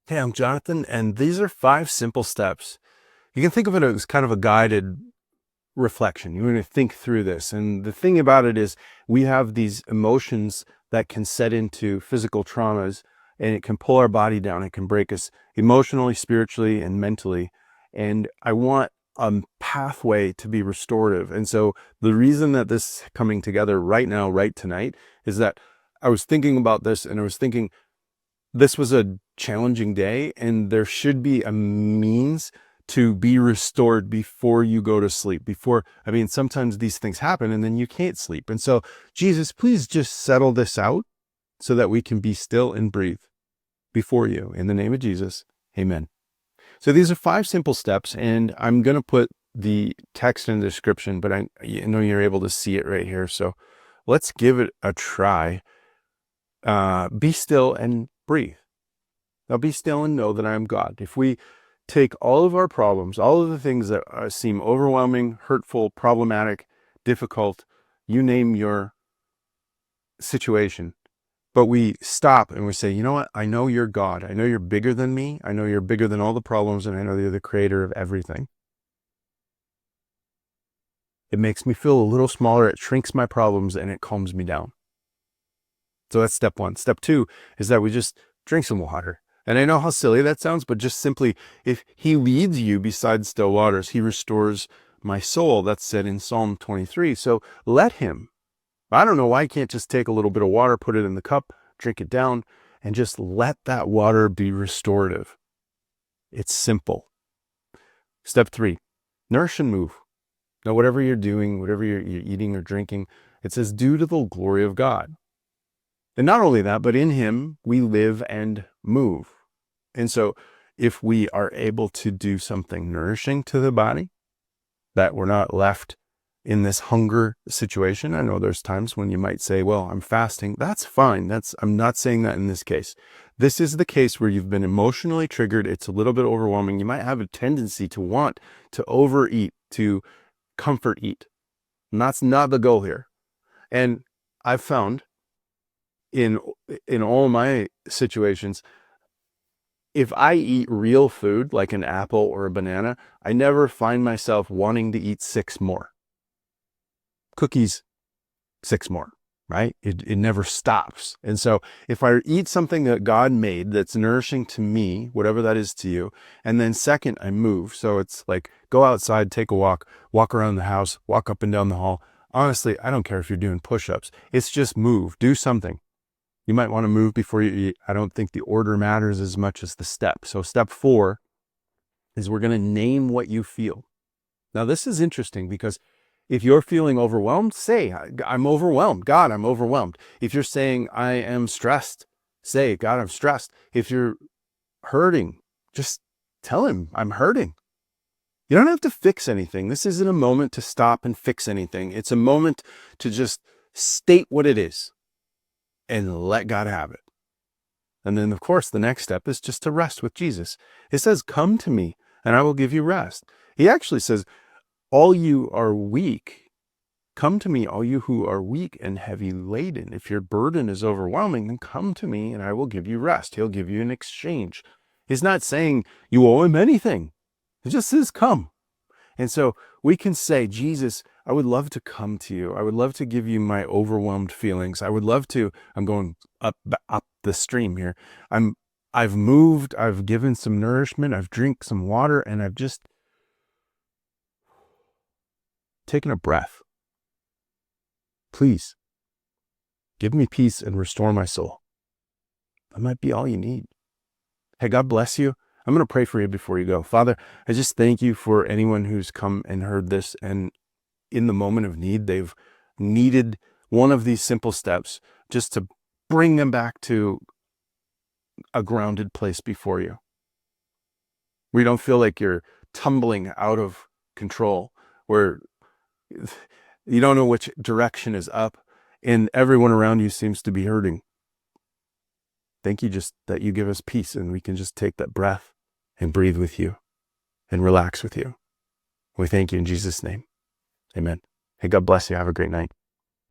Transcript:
Hey, I'm Jonathan, and these are 5 simple steps. You can think of it as kind of a guided reflection. You're going to think through this. And the thing about it is, we have these emotions that can set into physical traumas, and it can pull our body down. It can break us emotionally, spiritually, and mentally. And I want a pathway to be restorative. And so the reason that this is coming together right now, right tonight, is that I was thinking about this, and I was thinking, this was a challenging day, and there should be a means to be restored before you go to sleep. Sometimes these things happen and then you can't sleep. And so, Jesus, please just settle this out so that we can be still and breathe before you. In the name of Jesus, amen. So these are 5 simple steps, and I'm going to put the text in the description, but I know you're able to see it right here. So let's give it a try. Be still and breathe. Now be still and know that I am God. If we take all of our problems, all of the things that seem overwhelming, hurtful, problematic, difficult, you name your situation, but we stop and we say, you know what? I know you're God. I know you're bigger than me. I know you're bigger than all the problems, and I know you're the creator of everything. It makes me feel a little smaller. It shrinks my problems and it calms me down. So that's step 1. Step 2 is that we just drink some water. And I know how silly that sounds, but just simply, if he leads you beside still waters, he restores my soul. That's said in Psalm 23. So let him. I don't know why I can't just take a little bit of water, put it in the cup, drink it down, and just let that water be restorative. It's simple. Step 3, nourish and move. Now, whatever you're doing, whatever you're eating or drinking, it says, due to the glory of God. And not only that, but in him we live and move. And so if we are able to do something nourishing to the body, that we're not left in this hunger situation. I know there's times when you might say, well, I'm fasting. That's fine. I'm not saying that in this case. This is the case where you've been emotionally triggered. It's a little bit overwhelming. You might have a tendency to want to overeat, to comfort eat. And that's not the goal here. And I've found in all my situations, if I eat real food like an apple or a banana, I never find myself wanting to eat 6 more. Cookies, 6 more, right? It never stops. And so if I eat something that God made that's nourishing to me, whatever that is to you, and then second, I move. So it's like, go outside, take a walk around the house, walk up and down the hall. Honestly, I don't care if you're doing push-ups. It's just move, do something. You might want to move before you eat. I don't think the order matters as much as the step. So step 4 is we're going to name what you feel. Now, this is interesting because if you're feeling overwhelmed, say, I'm overwhelmed. God, I'm overwhelmed. If you're saying, I am stressed, say, God, I'm stressed. If you're hurting, just tell him, I'm hurting. You don't have to fix anything. This isn't a moment to stop and fix anything. It's a moment to just state what it is and let God have it. And then, of course, the next step is just to rest with Jesus. It says, come to me and I will give you rest. He actually says, all you are weak, come to me, all you who are weak and heavy laden. If your burden is overwhelming, then come to me and I will give you rest. He'll give you an exchange. He's not saying you owe him anything. He just says, come. And so we can say, Jesus, I would love to come to you. I would love to give you my overwhelmed feelings. I would love to, I'm going up the stream here. I've moved, I've given some nourishment, I've drank some water, and I've just taken a breath. Please give me peace and restore my soul. That might be all you need. Hey, God bless you. I'm going to pray for you before you go. Father, I just thank you for anyone who's come and heard this, and in the moment of need, they've needed one of these simple steps just to bring them back to a grounded place before you. We don't feel like you're tumbling out of control, where you don't know which direction is up, and everyone around you seems to be hurting. Thank you just that you give us peace, and we can just take that breath and breathe with you and relax with you. We thank you in Jesus' name. Amen. Hey, God bless you. Have a great night.